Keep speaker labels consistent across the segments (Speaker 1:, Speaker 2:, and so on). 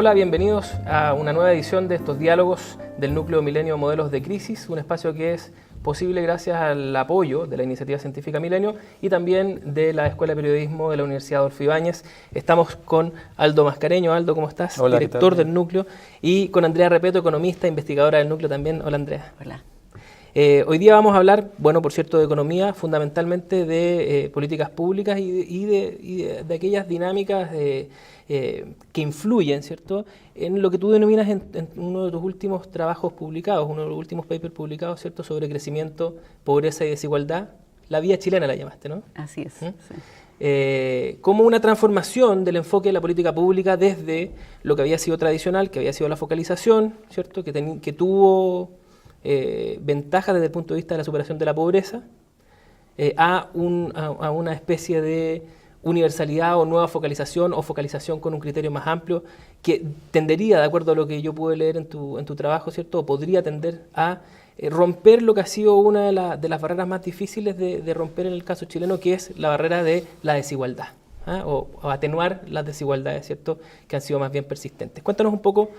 Speaker 1: Hola, bienvenidos a una nueva edición de estos diálogos del Núcleo Milenio Modelos de Crisis, un espacio que es posible gracias al apoyo de la Iniciativa Científica Milenio y también de la Escuela de Periodismo de la Universidad Adolfo Ibáñez. Estamos con Aldo Mascareño. Aldo, ¿cómo estás?
Speaker 2: Hola,
Speaker 1: director del Núcleo. Y con Andrea Repeto, economista, investigadora del Núcleo también. Hola, Andrea.
Speaker 3: Hola.
Speaker 1: Hoy día vamos a hablar, bueno, por cierto, de economía, fundamentalmente de políticas públicas y de aquellas dinámicas que influyen, ¿cierto?, en lo que tú denominas en uno de tus últimos trabajos publicados, uno de los últimos papers publicados, ¿cierto?, sobre crecimiento, pobreza y desigualdad. La vía chilena la llamaste, ¿no?
Speaker 3: Así es.
Speaker 1: ¿Mm?
Speaker 3: Sí.
Speaker 1: Como una transformación del enfoque de la política pública desde lo que había sido tradicional, que había sido la focalización, ¿cierto?, que tuvo ventajas desde el punto de vista de la superación de la pobreza, a una especie de universalidad o nueva focalización o focalización con un criterio más amplio que tendería, de acuerdo a lo que yo pude leer en tu trabajo, ¿cierto?, o podría tender a romper lo que ha sido una de las barreras más difíciles de romper en el caso chileno, que es la barrera de la desigualdad, o atenuar las desigualdades, ¿cierto?, que han sido más bien persistentes. Cuéntanos un poco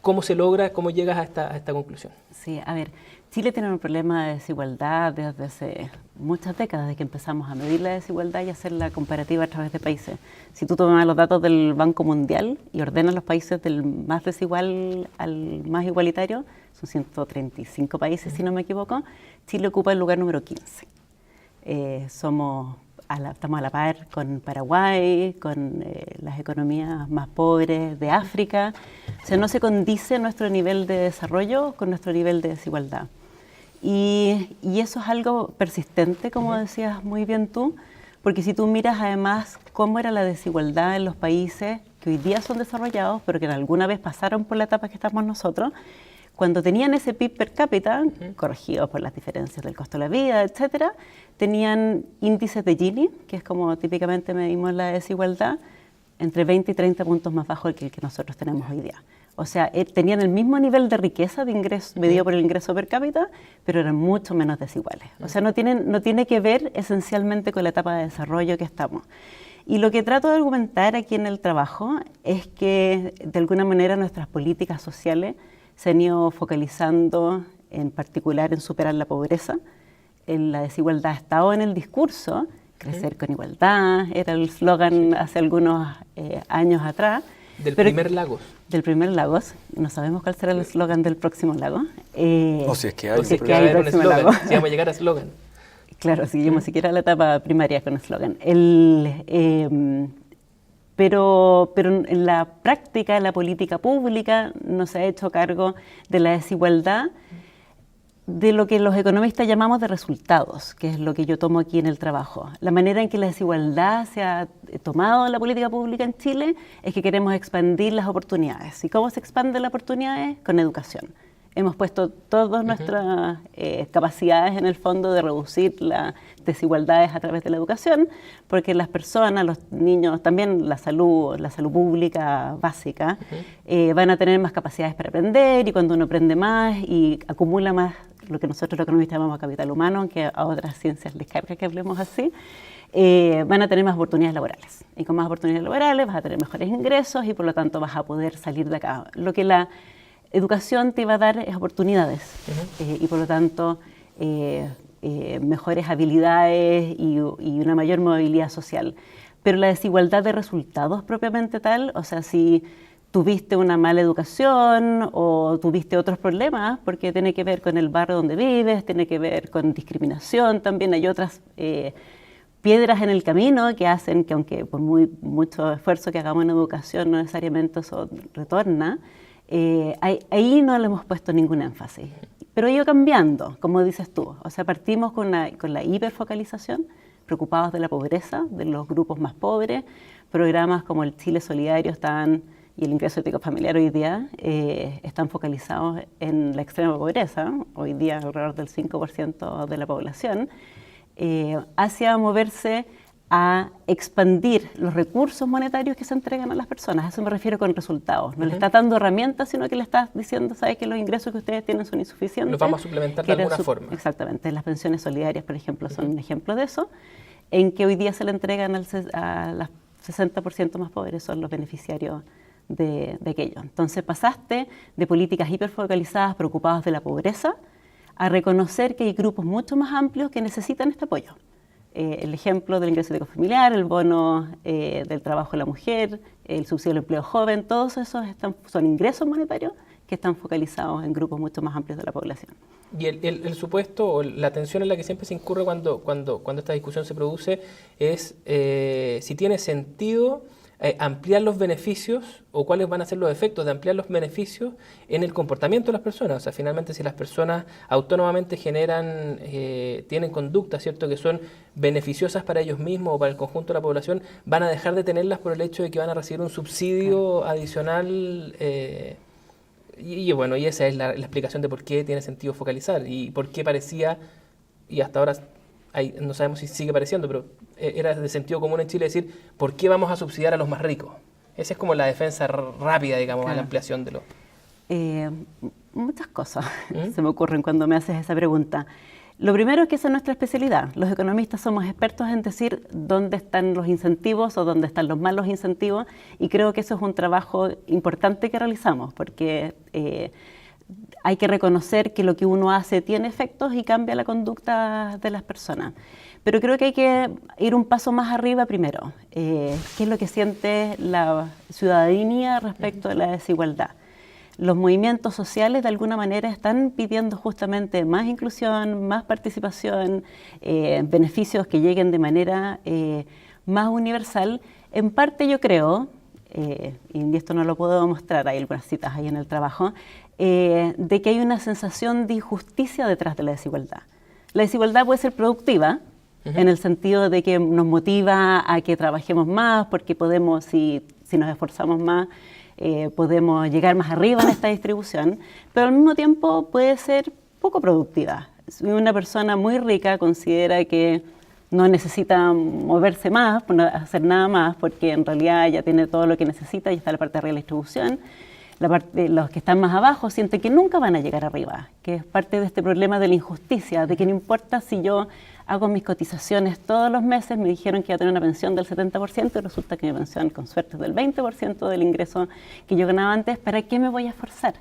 Speaker 1: cómo se logra, cómo llegas a esta conclusión.
Speaker 3: Sí, a ver, Chile tiene un problema de desigualdad desde hace muchas décadas, desde que empezamos a medir la desigualdad y hacer la comparativa a través de países. Si tú tomas los datos del Banco Mundial y ordenas los países del más desigual al más igualitario, son 135 países, si no me equivoco, Chile ocupa el lugar número 15. Estamos a la par con Paraguay, con las economías más pobres de África. O sea, no se condice nuestro nivel de desarrollo con nuestro nivel de desigualdad. Y eso es algo persistente, como decías muy bien tú, porque si tú miras además cómo era la desigualdad en los países que hoy día son desarrollados, pero que alguna vez pasaron por la etapa que estamos nosotros, cuando tenían ese PIB per cápita, corregidos por las diferencias del costo de la vida, etcétera, tenían índices de Gini, que es como típicamente medimos la desigualdad, entre 20 y 30 puntos más bajo que el que nosotros tenemos hoy día. O sea, tenían el mismo nivel de riqueza de ingreso medido por el ingreso per cápita, pero eran mucho menos desiguales. O sea, no tiene que ver esencialmente con la etapa de desarrollo que estamos. Y lo que trato de argumentar aquí en el trabajo es que, de alguna manera, nuestras políticas sociales se han ido focalizando en particular en superar la pobreza. La desigualdad ha estado en el discurso, crecer con igualdad, era el eslogan hace algunos años atrás.
Speaker 1: Del primer Lagos.
Speaker 3: Del primer Lagos. No sabemos cuál será el eslogan del próximo lago.
Speaker 2: O si es que hay.
Speaker 3: Si es que hay próximo lago.
Speaker 1: Si vamos a llegar a eslogan.
Speaker 3: Claro, seguimos siquiera la etapa primaria con eslogan. Pero en la práctica, en la política pública, no se ha hecho cargo de la desigualdad, de lo que los economistas llamamos de resultados, que es lo que yo tomo aquí en el trabajo. La manera en que la desigualdad se ha tomado en la política pública en Chile es que queremos expandir las oportunidades. ¿Y cómo se expanden las oportunidades? Con educación. Hemos puesto todas nuestras capacidades en el fondo de reducir las desigualdades a través de la educación, porque las personas, los niños, también la salud pública básica, van a tener más capacidades para aprender, y cuando uno aprende más y acumula más lo que nosotros los economistas llamamos capital humano, aunque a otras ciencias les carga que hablemos así, van a tener más oportunidades laborales. Y con más oportunidades laborales vas a tener mejores ingresos y por lo tanto vas a poder salir de acá. Lo que la educación te va a dar es oportunidades y por lo tanto mejores habilidades y una mayor movilidad social. Pero la desigualdad de resultados propiamente tal, o sea, si tuviste una mala educación o tuviste otros problemas, porque tiene que ver con el barrio donde vives, tiene que ver con discriminación, también hay otras piedras en el camino que hacen que aunque por mucho esfuerzo que hagamos en educación no necesariamente eso retorna. Ahí no le hemos puesto ningún énfasis, pero ha ido cambiando, como dices tú. O sea, partimos con la hiperfocalización, preocupados de la pobreza, de los grupos más pobres. Programas como el Chile Solidario y el ingreso ético familiar hoy día están focalizados en la extrema pobreza, hoy día alrededor del 5% de la población, hacia moverse a expandir los recursos monetarios que se entregan a las personas. A eso me refiero con resultados. No le estás dando herramientas, sino que le estás diciendo, sabes que los ingresos que ustedes tienen son insuficientes.
Speaker 1: Los vamos a suplementar de alguna forma.
Speaker 3: Exactamente. Las pensiones solidarias, por ejemplo, son un ejemplo de eso, en que hoy día se le entregan a las 60% más pobres, son los beneficiarios de aquello. Entonces pasaste de políticas hiperfocalizadas, preocupadas de la pobreza, a reconocer que hay grupos mucho más amplios que necesitan este apoyo. El ejemplo del ingreso familiar, el bono del trabajo de la mujer, el subsidio del empleo joven, todos esos son ingresos monetarios que están focalizados en grupos mucho más amplios de la población.
Speaker 1: Y el supuesto o la tensión en la que siempre se incurre cuando esta discusión se produce es si tiene sentido ampliar los beneficios o cuáles van a ser los efectos de ampliar los beneficios en el comportamiento de las personas. O sea, finalmente si las personas autónomamente tienen conductas, ¿cierto?, que son beneficiosas para ellos mismos o para el conjunto de la población, van a dejar de tenerlas por el hecho de que van a recibir un subsidio adicional. Y bueno, y esa es la explicación de por qué tiene sentido focalizar y por qué parecía, y hasta ahora no sabemos si sigue pareciendo, pero era de sentido común en Chile decir, ¿por qué vamos a subsidiar a los más ricos? Esa es como la defensa rápida, digamos, a la ampliación de los...
Speaker 3: Muchas cosas se me ocurren cuando me haces esa pregunta. Lo primero es que esa es nuestra especialidad. Los economistas somos expertos en decir dónde están los incentivos o dónde están los malos incentivos, y creo que eso es un trabajo importante que realizamos, porque hay que reconocer que lo que uno hace tiene efectos y cambia la conducta de las personas. Pero creo que hay que ir un paso más arriba primero. ¿Qué es lo que siente la ciudadanía respecto a la desigualdad? Los movimientos sociales de alguna manera están pidiendo justamente más inclusión, más participación, beneficios que lleguen de manera más universal. En parte yo creo, y esto no lo puedo mostrar, hay algunas citas ahí en el trabajo, de que hay una sensación de injusticia detrás de la desigualdad. La desigualdad puede ser productiva, en el sentido de que nos motiva a que trabajemos más, porque podemos, si nos esforzamos más, podemos llegar más arriba en esta distribución, pero al mismo tiempo puede ser poco productiva. Si una persona muy rica considera que no necesita moverse más, no hacer nada más, porque en realidad ya tiene todo lo que necesita y está la parte de arriba de la distribución, los que están más abajo sienten que nunca van a llegar arriba, que es parte de este problema de la injusticia, de que no importa si yo hago mis cotizaciones todos los meses, me dijeron que iba a tener una pensión del 70% y resulta que mi pensión con suerte es del 20% del ingreso que yo ganaba antes, ¿para qué me voy a esforzar?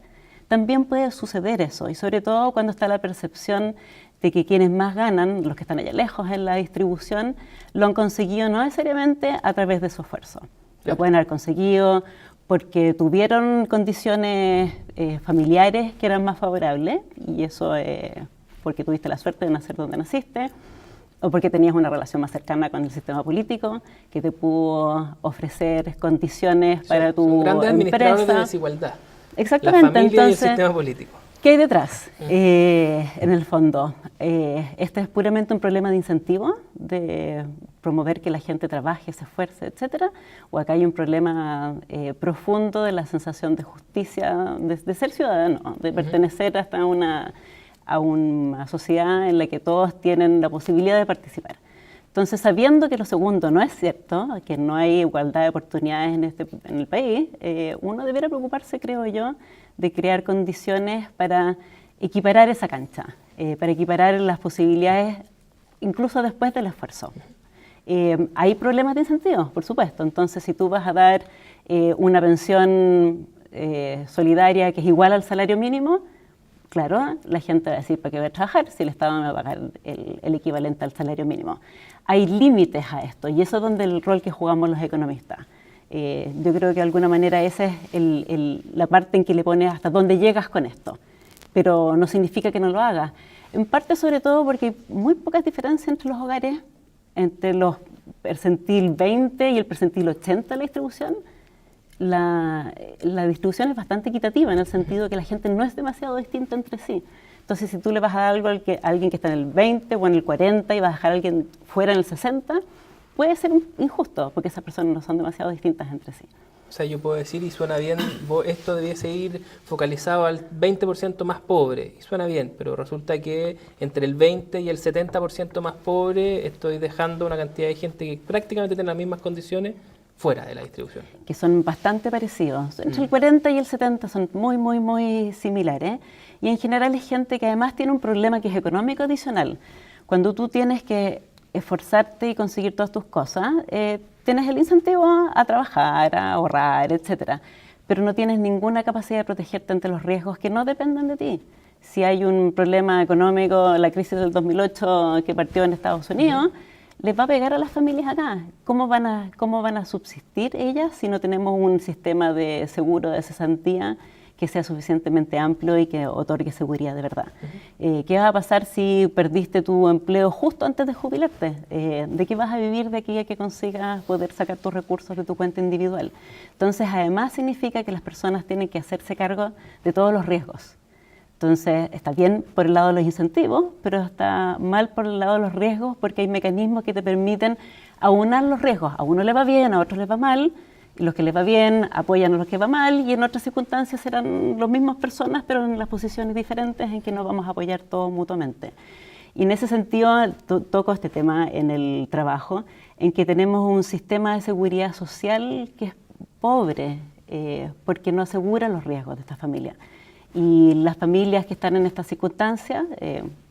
Speaker 3: También puede suceder eso, y sobre todo cuando está la percepción de que quienes más ganan, los que están allá lejos en la distribución, lo han conseguido no necesariamente a través de su esfuerzo. Lo pueden haber conseguido porque tuvieron condiciones familiares que eran más favorables, y eso porque tuviste la suerte de nacer donde naciste, o porque tenías una relación más cercana con el sistema político, que te pudo ofrecer condiciones para tu
Speaker 1: son grandes
Speaker 3: empresa.
Speaker 1: Administradores de desigualdad.
Speaker 3: Exactamente.
Speaker 1: La familia
Speaker 3: Entonces,
Speaker 1: y el sistema político.
Speaker 3: ¿qué hay detrás? En el fondo, este es puramente un problema de incentivo, de promover que la gente trabaje, se esfuerce, etcétera, o acá hay un problema profundo de la sensación de justicia, de ser ciudadano, de pertenecer hasta a una sociedad en la que todos tienen la posibilidad de participar. Entonces, sabiendo que lo segundo no es cierto, que no hay igualdad de oportunidades en el país, uno debería preocuparse, creo yo, de crear condiciones para equiparar esa cancha, para equiparar las posibilidades incluso después del esfuerzo. Hay problemas de incentivos, por supuesto. Entonces, si tú vas a dar una pensión solidaria que es igual al salario mínimo, claro, la gente va a decir, ¿para qué voy a trabajar si el Estado me va a pagar el equivalente al salario mínimo? Hay límites a esto, y eso es donde el rol que jugamos los economistas. Yo creo que de alguna manera esa es la parte en que le pones hasta dónde llegas con esto, pero no significa que no lo hagas. En parte sobre todo porque hay muy pocas diferencias entre los hogares, entre los percentil 20 y el percentil 80 de la distribución. La distribución es bastante equitativa en el sentido de que la gente no es demasiado distinta entre sí. Entonces, si tú le vas a dar algo a alguien que está en el 20 o en el 40 y vas a dejar a alguien fuera en el 60, puede ser injusto porque esas personas no son demasiado distintas entre sí.
Speaker 1: O sea, yo puedo decir, y suena bien, esto debiese ir focalizado al 20% más pobre, y suena bien, pero resulta que entre el 20 y el 70% más pobre estoy dejando una cantidad de gente que prácticamente tiene las mismas condiciones fuera de la distribución.
Speaker 3: Que son bastante parecidos. Entre el 40 y el 70 son muy, muy, muy similares. Y en general es gente que además tiene un problema que es económico adicional. Cuando tú tienes que esforzarte y conseguir todas tus cosas, tienes el incentivo a trabajar, a ahorrar, etcétera. pero no tienes ninguna capacidad de protegerte ante los riesgos que no dependen de ti. Si hay un problema económico, la crisis del 2008 que partió en Estados Unidos, les va a pegar a las familias acá. ¿Cómo van a subsistir ellas si no tenemos un sistema de seguro de cesantía que sea suficientemente amplio y que otorgue seguridad de verdad? ¿Qué va a pasar si perdiste tu empleo justo antes de jubilarte? ¿De qué vas a vivir de aquí a que consigas poder sacar tus recursos de tu cuenta individual? Entonces, además significa que las personas tienen que hacerse cargo de todos los riesgos. Entonces, está bien por el lado de los incentivos, pero está mal por el lado de los riesgos porque hay mecanismos que te permiten aunar los riesgos. A uno le va bien, a otros les va mal, y los que les va bien apoyan a los que va mal, y en otras circunstancias serán las mismas personas, pero en las posiciones diferentes en que nos vamos a apoyar todos mutuamente. Y en ese sentido, toco este tema en el trabajo, en que tenemos un sistema de seguridad social que es pobre, porque no asegura los riesgos de esta familia. Y las familias que están en estas circunstancias,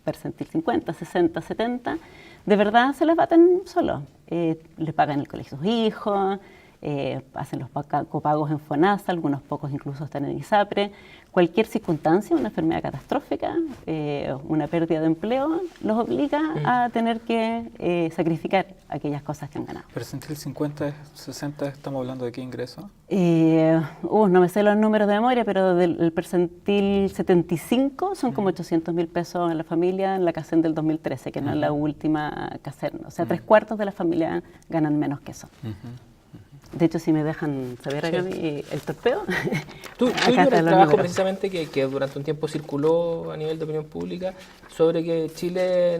Speaker 3: percentil 50, 60, 70, de verdad se les baten solos. Les pagan el colegio a sus hijos, hacen los copagos en FONASA, algunos pocos incluso están en ISAPRE. Cualquier circunstancia, una enfermedad catastrófica, una pérdida de empleo, los obliga a tener que sacrificar aquellas cosas que han ganado.
Speaker 2: ¿Percentil 50, 60, estamos hablando de qué ingreso?
Speaker 3: No me sé los números de memoria, pero del percentil 75 son como 800.000 pesos en la familia en la CACEN del 2013, que no es la última CACEN. O sea, 3/4 de la familia ganan menos que eso. De hecho, si me dejan saber acá el torpeo.
Speaker 1: Tú el trabajo precisamente que durante un tiempo circuló a nivel de opinión pública sobre que Chile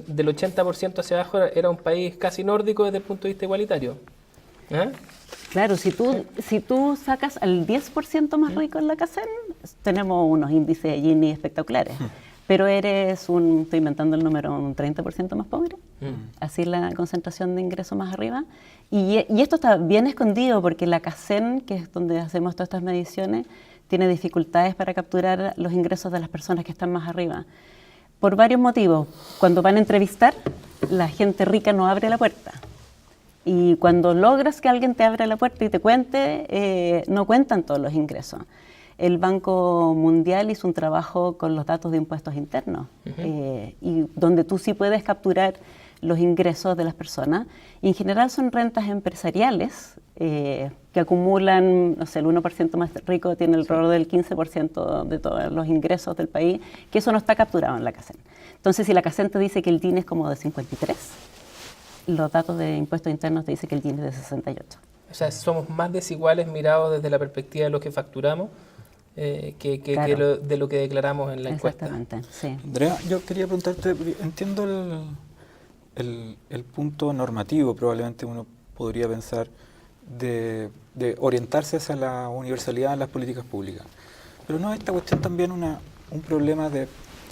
Speaker 1: del 80% hacia abajo era un país casi nórdico desde el punto de vista igualitario.
Speaker 3: Claro, si tú sacas al 10% más rico en la CACEN, tenemos unos índices de Gini espectaculares. Pero estoy inventando el número, un 30% más pobre. Así es la concentración de ingresos más arriba. Y esto está bien escondido porque la CACEN, que es donde hacemos todas estas mediciones, tiene dificultades para capturar los ingresos de las personas que están más arriba. Por varios motivos. Cuando van a entrevistar, la gente rica no abre la puerta. Y cuando logras que alguien te abra la puerta y te cuente, no cuentan todos los ingresos. El Banco Mundial hizo un trabajo con los datos de impuestos internos, y donde tú sí puedes capturar los ingresos de las personas. Y en general son rentas empresariales que acumulan, no sé, el 1% más rico tiene alrededor del 15% de todos los ingresos del país, que eso no está capturado en la CACEN. Entonces, si la CACEN te dice que el Gini es como de 53, los datos de impuestos internos te dicen que el Gini es de 68.
Speaker 1: O sea, somos más desiguales mirados desde la perspectiva de lo que facturamos
Speaker 3: Claro.
Speaker 1: de lo que declaramos en la encuesta.
Speaker 3: Exactamente, sí.
Speaker 2: Andrea, yo quería preguntarte, entiendo el punto normativo, probablemente uno podría pensar, de orientarse hacia la universalidad en las políticas públicas. Pero no es esta cuestión también un problema de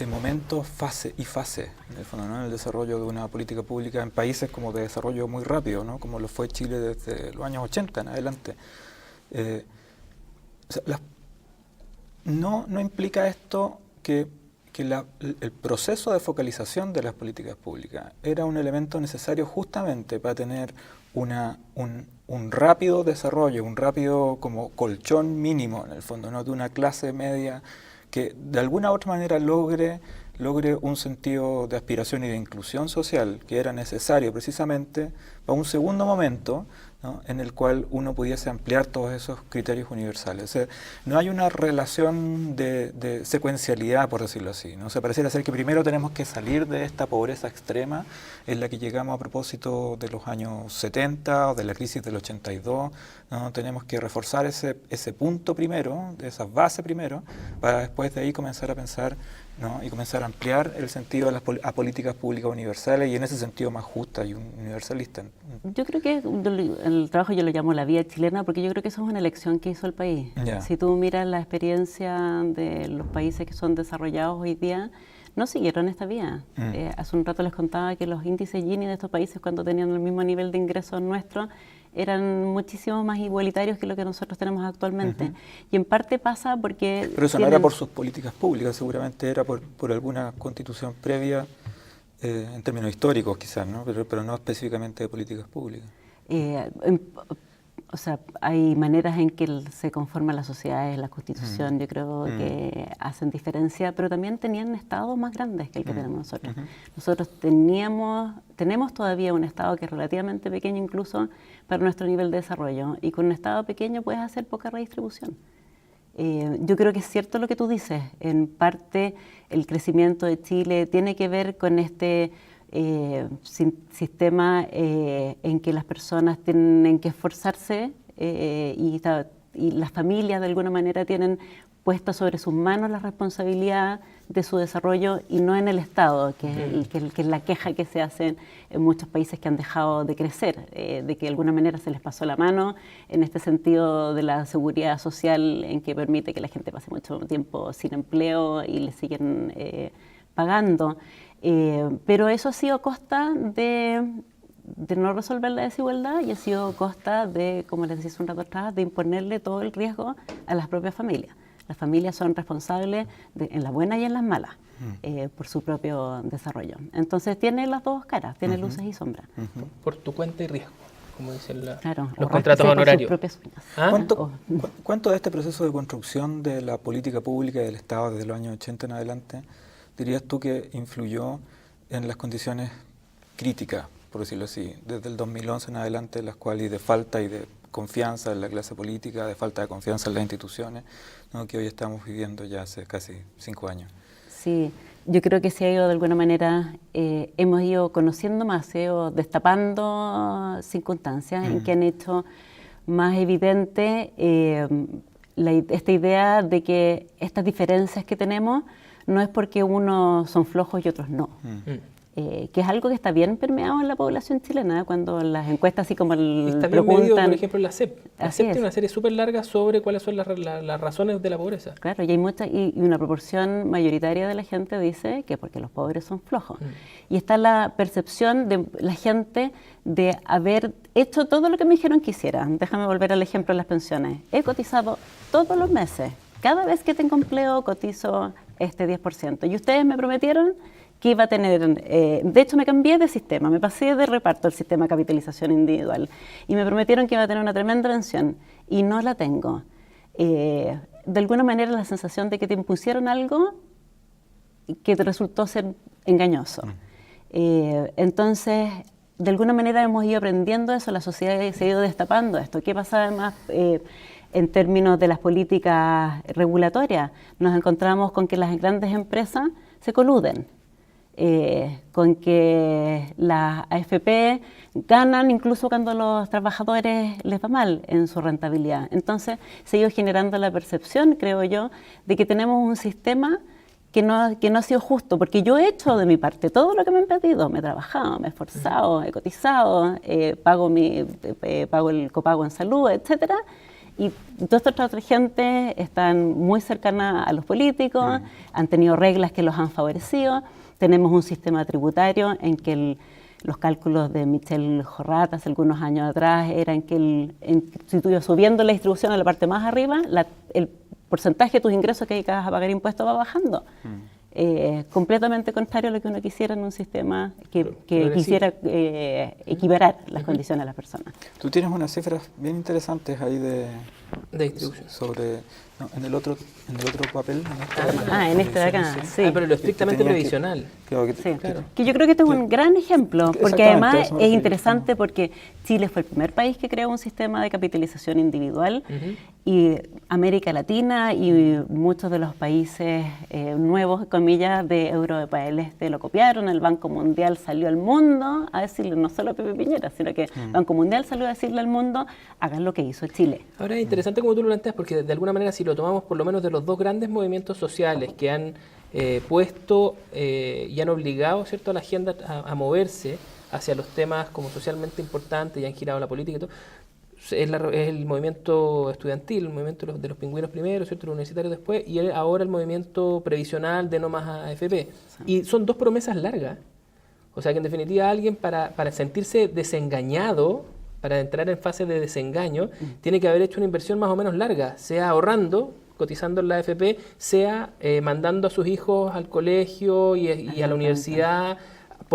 Speaker 2: momento, fase y fase, en el fondo, ¿no? En el desarrollo de una política pública en países como de desarrollo muy rápido, ¿no? Como lo fue Chile desde los años 80 en adelante. O sea, no implica esto que el proceso de focalización de las políticas públicas era un elemento necesario justamente para tener un rápido desarrollo, un rápido como colchón mínimo en el fondo, ¿no? De una clase media que de alguna u otra manera logre un sentido de aspiración y de inclusión social que era necesario precisamente para un segundo momento, ¿no? En el cual uno pudiese ampliar todos esos criterios universales. O sea, no hay una relación de secuencialidad, por decirlo así, ¿no? O sea, pareciera ser que primero tenemos que salir de esta pobreza extrema en la que llegamos a propósito de los años 70 o de la crisis del 82, ¿no? Tenemos que reforzar ese punto primero, de esa base primero, para después de ahí comenzar a pensar, ¿no? Y comenzar a ampliar el sentido a políticas públicas universales y en ese sentido más justa y universalista.
Speaker 3: Yo creo que el trabajo yo lo llamo la vía chilena porque yo creo que eso es una elección que hizo el país.
Speaker 2: Yeah.
Speaker 3: Si tú miras la experiencia de los países que son desarrollados hoy día, no siguieron esta vía. Hace un rato les contaba que los índices Gini de estos países cuando tenían el mismo nivel de ingresos nuestros eran muchísimo más igualitarios que lo que nosotros tenemos actualmente. Y en parte pasa porque...
Speaker 2: Pero eso no era por sus políticas públicas, seguramente era por alguna constitución previa, en términos históricos quizás, ¿no? Pero no específicamente de políticas públicas.
Speaker 3: O sea, hay maneras en que se conforman las sociedades, la Constitución, yo creo que hacen diferencia, pero también tenían estados más grandes que el que tenemos nosotros. Nosotros tenemos todavía un estado que es relativamente pequeño incluso para nuestro nivel de desarrollo, y con un estado pequeño puedes hacer poca redistribución. Yo creo que es cierto lo que tú dices. En parte, el crecimiento de Chile tiene que ver con este sistema en que las personas tienen que esforzarse y las familias de alguna manera tienen puesta sobre sus manos la responsabilidad de su desarrollo y no en el Estado, que es la queja que se hace en muchos países que han dejado de crecer, de que de alguna manera se les pasó la mano en este sentido de la seguridad social, en que permite que la gente pase mucho tiempo sin empleo y le siguen pagando. Pero eso ha sido a costa de no resolver la desigualdad, y ha sido a costa de, como les decía hace un rato atrás, de imponerle todo el riesgo a las propias familias. Las familias son responsables en las buenas y en las malas por su propio desarrollo. Entonces tiene las dos caras, tiene luces y sombras.
Speaker 1: Por tu cuenta y riesgo, como dicen
Speaker 3: claro,
Speaker 1: los contratos honorarios.
Speaker 2: ¿Cuánto de este proceso de construcción de la política pública y del Estado desde los años 80 en adelante dirías tú que influyó en las condiciones críticas, por decirlo así, desde el 2011 en adelante, las cuales de falta y de confianza en la clase política, de falta de confianza en las instituciones, ¿no?, que hoy estamos viviendo ya hace casi 5 años?
Speaker 3: Sí, yo creo que se ha ido de alguna manera, hemos ido conociendo más, se ha ido destapando circunstancias en que han hecho más evidente esta idea de que estas diferencias que tenemos no es porque unos son flojos y otros no. Que es algo que está bien permeado en la población chilena, cuando las encuestas así como
Speaker 1: está bien
Speaker 3: preguntan...
Speaker 1: medido, por ejemplo, la CEP. La
Speaker 3: Así
Speaker 1: CEP
Speaker 3: es.
Speaker 1: tiene una serie súper larga sobre cuáles son las razones de la pobreza.
Speaker 3: Claro, y hay y una proporción mayoritaria de la gente dice que porque los pobres son flojos. Y está la percepción de la gente de haber hecho todo lo que me dijeron que hiciera. Déjame volver al ejemplo de las pensiones. He cotizado todos los meses. Cada vez que tengo empleo cotizo este 10%. Y ustedes me prometieron que iba a tener, de hecho me cambié de sistema, me pasé de reparto al sistema de capitalización individual y me prometieron que iba a tener una tremenda pensión y no la tengo. De alguna manera la sensación de que te impusieron algo que te resultó ser engañoso. Entonces, de alguna manera hemos ido aprendiendo eso, la sociedad se ha ido destapando esto. ¿Qué pasa además en términos de las políticas regulatorias? Nos encontramos con que las grandes empresas se coluden. Con que las AFP ganan incluso cuando a los trabajadores les va mal en su rentabilidad. Entonces se ha ido generando la percepción, creo yo, de que tenemos un sistema que no ha sido justo, porque yo he hecho de mi parte todo lo que me han pedido, me he trabajado, me he esforzado, he cotizado, pago el copago en salud, etcétera. Y toda esta otra gente están muy cercana a los políticos, han tenido reglas que los han favorecido. Tenemos un sistema tributario en que los cálculos de Michel Jorrat hace algunos años atrás eran que si tú ibas subiendo la distribución a la parte más arriba, el porcentaje de tus ingresos que vas a pagar impuestos va bajando. Completamente contrario a lo que uno quisiera en un sistema que quisiera equiparar las condiciones a las personas.
Speaker 2: Tú tienes unas cifras bien interesantes ahí de
Speaker 1: distribución.
Speaker 2: Sobre en el otro papel.
Speaker 3: En este de acá, sí.
Speaker 1: Pero lo estrictamente previsional.
Speaker 3: Que yo creo que este es un gran ejemplo, porque además es interesante porque Chile fue el primer país que creó un sistema de capitalización individual y América Latina y muchos de los países nuevos, comillas, de Europa del Este lo copiaron. El Banco Mundial salió al mundo a decirle, no solo a Pepe Piñera, sino que el Banco Mundial salió a decirle al mundo, hagan lo que hizo Chile.
Speaker 1: Ahora es interesante como tú lo planteas, porque de alguna manera si lo tomamos por lo menos de los dos grandes movimientos sociales que han puesto y han obligado, ¿cierto?, a la agenda a moverse hacia los temas como socialmente importantes y han girado la política y todo, es el movimiento estudiantil, el movimiento de los pingüinos primero, ¿cierto?, el universitario después, y ahora el movimiento previsional de no más AFP. Y son dos promesas largas. O sea que en definitiva alguien para sentirse desengañado, para entrar en fase de desengaño, tiene que haber hecho una inversión más o menos larga, sea ahorrando, cotizando en la AFP, sea mandando a sus hijos al colegio y a la universidad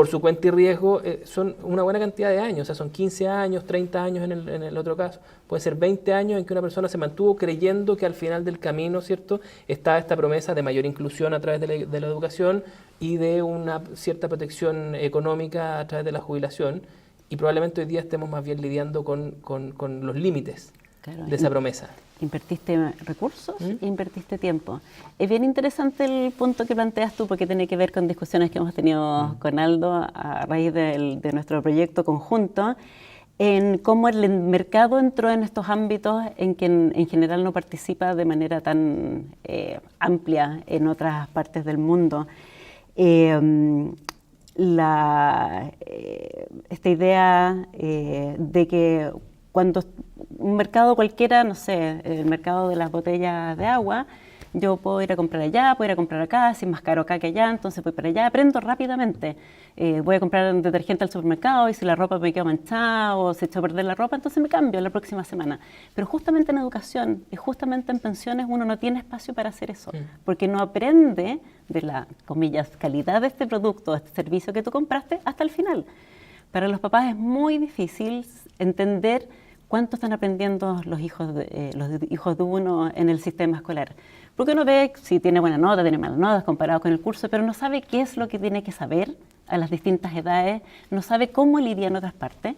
Speaker 1: por su cuenta y riesgo, son una buena cantidad de años, o sea, son 15 años, 30 años en el otro caso, puede ser 20 años en que una persona se mantuvo creyendo que al final del camino, ¿cierto?, está esta promesa de mayor inclusión a través de la educación y de una cierta protección económica a través de la jubilación, y probablemente hoy día estemos más bien lidiando con los límites de esa promesa.
Speaker 3: Invertiste recursos e invertiste tiempo. Es bien interesante el punto que planteas tú, porque tiene que ver con discusiones que hemos tenido con Aldo a raíz de nuestro proyecto conjunto, en cómo el mercado entró en estos ámbitos en que en general no participa de manera tan amplia en otras partes del mundo. Esta idea de que cuando un mercado cualquiera, no sé, el mercado de las botellas de agua, yo puedo ir a comprar allá, puedo ir a comprar acá, si es más caro acá que allá, entonces voy para allá, aprendo rápidamente. Voy a comprar un detergente al supermercado y si la ropa me queda manchada o se echó a perder la ropa, entonces me cambio la próxima semana. Pero justamente en educación y justamente en pensiones uno no tiene espacio para hacer eso, porque no aprende de la, comillas, calidad de este producto, de este servicio que tú compraste hasta el final. Para los papás es muy difícil entender cuánto están aprendiendo los hijos de uno en el sistema escolar. Porque uno ve si tiene buena nota, tiene mala nota comparado con el curso, pero no sabe qué es lo que tiene que saber a las distintas edades, no sabe cómo lidia en otras partes.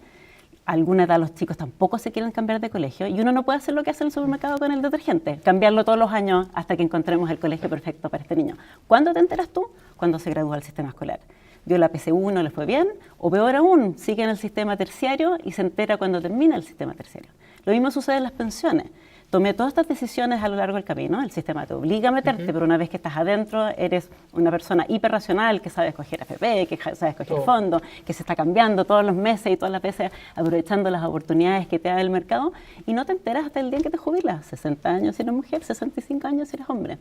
Speaker 3: A alguna edad los chicos tampoco se quieren cambiar de colegio y uno no puede hacer lo que hace en el supermercado con el detergente, cambiarlo todos los años hasta que encontremos el colegio perfecto para este niño. ¿Cuándo te enteras tú? Cuando se gradúa el sistema escolar. Dio la PSU, no le fue bien, o peor aún, sigue en el sistema terciario y se entera cuando termina el sistema terciario. Lo mismo sucede en las pensiones. Tomé todas estas decisiones a lo largo del camino, el sistema te obliga a meterte, pero una vez que estás adentro eres una persona hiperracional que sabe escoger AFP, que sabe escoger fondo, que se está cambiando todos los meses y todas las veces aprovechando las oportunidades que te da el mercado y no te enteras hasta el día en que te jubilas, 60 años si eres mujer, 65 años si eres hombre.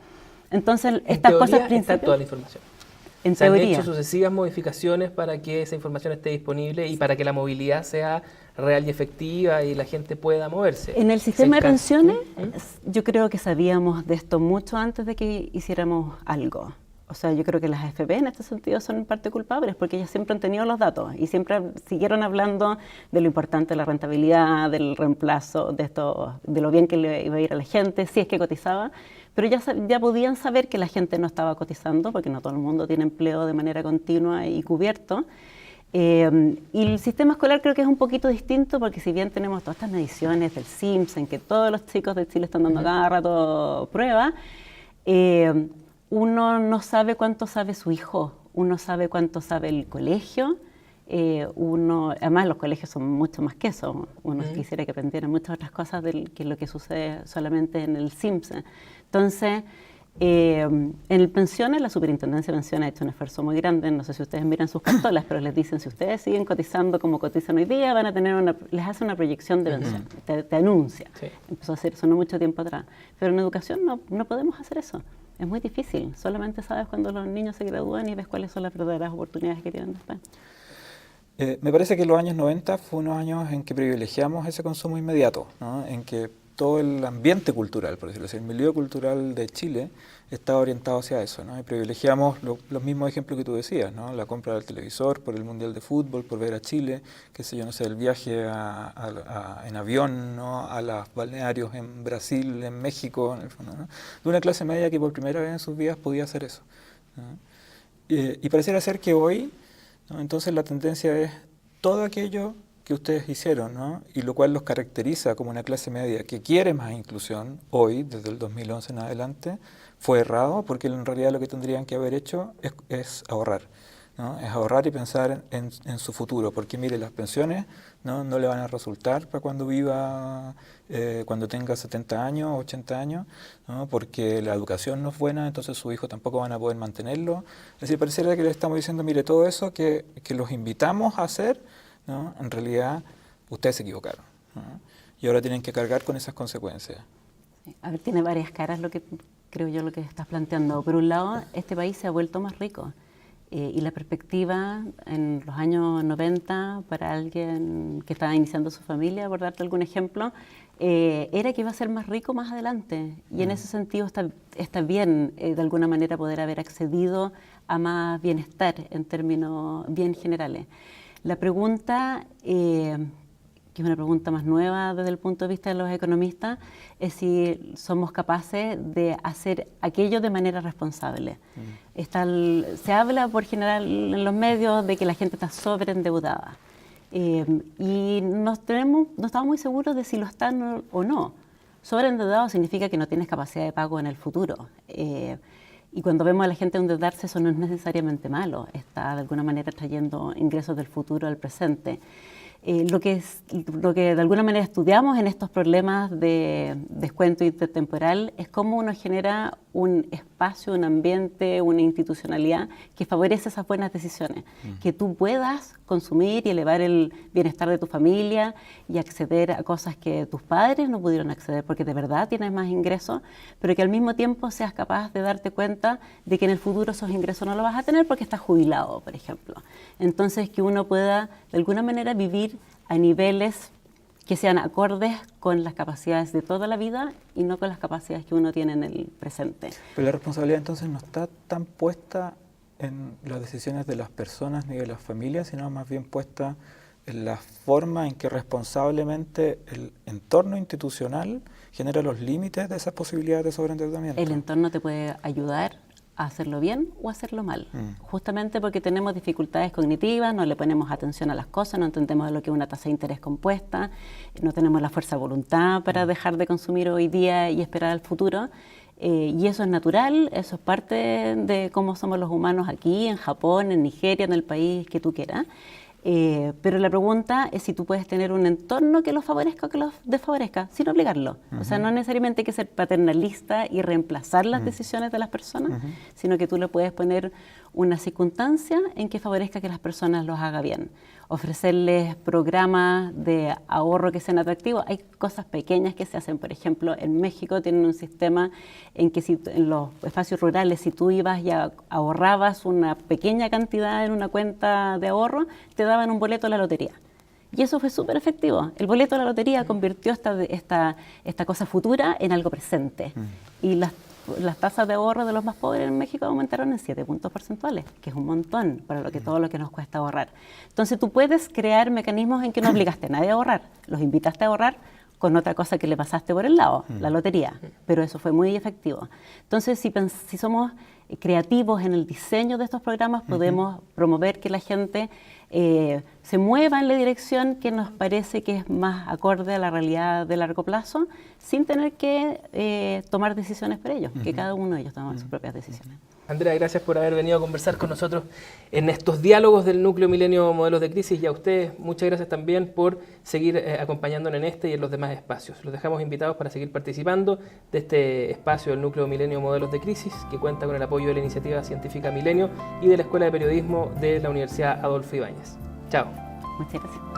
Speaker 3: Entonces, estas cosas principales...
Speaker 1: Está toda la información. Se han hecho sucesivas modificaciones para que esa información esté disponible y para que la movilidad sea real y efectiva y la gente pueda moverse.
Speaker 3: En el sistema de pensiones, yo creo que sabíamos de esto mucho antes de que hiciéramos algo. O sea, yo creo que las AFP en este sentido son en parte culpables porque ellas siempre han tenido los datos y siempre siguieron hablando de lo importante de la rentabilidad, del reemplazo, de lo bien que le iba a ir a la gente, si es que cotizaba. Pero ya podían saber que la gente no estaba cotizando, porque no todo el mundo tiene empleo de manera continua y cubierto. Y el sistema escolar creo que es un poquito distinto, porque si bien tenemos todas estas mediciones del CIMSS, en que todos los chicos de Chile están dando cada rato pruebas, uno no sabe cuánto sabe su hijo, uno sabe cuánto sabe el colegio. Además los colegios son mucho más que eso, uno quisiera que aprendieran muchas otras cosas que lo que sucede solamente en el CIMSS. Entonces, en el pensiones, la Superintendencia de Pensiones ha hecho un esfuerzo muy grande, no sé si ustedes miran sus cartolas, pero les dicen, si ustedes siguen cotizando como cotizan hoy día, van a tener les hace una proyección de pensión, te anuncia. Sí. Empezó a hacer eso no mucho tiempo atrás, pero en educación no podemos hacer eso. Es muy difícil, solamente sabes cuando los niños se gradúan y ves cuáles son las verdaderas oportunidades que tienen después.
Speaker 2: Me parece que los años 90 fue unos años en que privilegiamos ese consumo inmediato, ¿no? En que todo el ambiente cultural, por decirlo así, el milieu cultural de Chile estaba orientado hacia eso, ¿no? Y privilegiamos los mismos ejemplos que tú decías, ¿no? La compra del televisor, por el Mundial de Fútbol, por ver a Chile, qué sé yo, no sé, el viaje en avión, ¿no? A los balnearios en Brasil, en México, en el fondo, ¿no? De una clase media que por primera vez en sus vidas podía hacer eso, ¿no? Y pareciera ser que hoy, ¿no? Entonces la tendencia es todo aquello que ustedes hicieron, ¿no? Y lo cual los caracteriza como una clase media que quiere más inclusión hoy, desde el 2011 en adelante, fue errado, porque en realidad lo que tendrían que haber hecho es ahorrar, ¿no? Es ahorrar y pensar en su futuro, porque mire, las pensiones no le van a resultar para cuando viva, cuando tenga 70 años, 80 años, ¿no? Porque la educación no es buena, entonces sus hijos tampoco van a poder mantenerlo. Es decir, pareciera que le estamos diciendo, mire, todo eso que los invitamos a hacer, ¿no? En realidad, ustedes se equivocaron, ¿no? Y ahora tienen que cargar con esas consecuencias.
Speaker 3: A ver, tiene varias caras lo que creo yo lo que estás planteando. Por un lado, este país se ha vuelto más rico Y la perspectiva en los años 90 para alguien que estaba iniciando su familia, por darte algún ejemplo, era que iba a ser más rico más adelante. Y en ese sentido está bien, de alguna manera, poder haber accedido a más bienestar en términos bien generales. La pregunta, que es una pregunta más nueva desde el punto de vista de los economistas, es si somos capaces de hacer aquello de manera responsable. Se habla por general en los medios de que la gente está sobreendeudada y no estamos muy seguros de si lo están o no. Sobreendeudado significa que no tienes capacidad de pago en el futuro. Y cuando vemos a la gente endeudarse, eso no es necesariamente malo, está de alguna manera trayendo ingresos del futuro al presente. Lo que de alguna manera estudiamos en estos problemas de descuento intertemporal es cómo uno genera un espacio, un ambiente, una institucionalidad que favorece esas buenas decisiones, que tú puedas consumir y elevar el bienestar de tu familia y acceder a cosas que tus padres no pudieron acceder porque de verdad tienes más ingresos, pero que al mismo tiempo seas capaz de darte cuenta de que en el futuro esos ingresos no los vas a tener porque estás jubilado, por ejemplo. Entonces, que uno pueda de alguna manera vivir a niveles que sean acordes con las capacidades de toda la vida y no con las capacidades que uno tiene en el presente.
Speaker 2: Pero la responsabilidad entonces no está tan puesta en las decisiones de las personas ni de las familias, sino más bien puesta en la forma en que responsablemente el entorno institucional genera los límites de esas posibilidades de sobreendeudamiento.
Speaker 3: El entorno te puede ayudar a hacerlo bien o a hacerlo mal, justamente porque tenemos dificultades cognitivas, no le ponemos atención a las cosas, no entendemos lo que es una tasa de interés compuesta, no tenemos la fuerza de voluntad para dejar de consumir hoy día y esperar al futuro, y eso es natural, eso es parte de cómo somos los humanos aquí, en Japón, en Nigeria, en el país que tú quieras. Pero la pregunta es si tú puedes tener un entorno que los favorezca o que los desfavorezca, sin obligarlo. O sea, no necesariamente hay que ser paternalista y reemplazar las decisiones de las personas, sino que tú le puedes poner una circunstancia en que favorezca que las personas los hagan bien. Ofrecerles programas de ahorro que sean atractivos. Hay cosas pequeñas que se hacen. Por ejemplo, en México tienen un sistema en que en los espacios rurales, si tú ibas y ahorrabas una pequeña cantidad en una cuenta de ahorro, te daban un boleto a la lotería. Y eso fue súper efectivo. El boleto a la lotería convirtió esta cosa futura en algo presente. Y las tasas de ahorro de los más pobres en México aumentaron en 7 puntos porcentuales, que es un montón para todo lo que nos cuesta ahorrar. Entonces tú puedes crear mecanismos en que no obligaste a nadie a ahorrar, los invitaste a ahorrar con otra cosa que le pasaste por el lado, la lotería, pero eso fue muy efectivo. Entonces si somos creativos en el diseño de estos programas, podemos promover que la gente se mueva en la dirección que nos parece que es más acorde a la realidad de largo plazo, sin tener que tomar decisiones por ellos, que cada uno de ellos toma sus propias decisiones.
Speaker 1: Andrea, gracias por haber venido a conversar con nosotros en estos diálogos del Núcleo Milenio Modelos de Crisis, y a ustedes muchas gracias también por seguir acompañándonos en este y en los demás espacios. Los dejamos invitados para seguir participando de este espacio del Núcleo Milenio Modelos de Crisis, que cuenta con el apoyo de la Iniciativa Científica Milenio y de la Escuela de Periodismo de la Universidad Adolfo Ibáñez. Chao.
Speaker 3: Muchas gracias.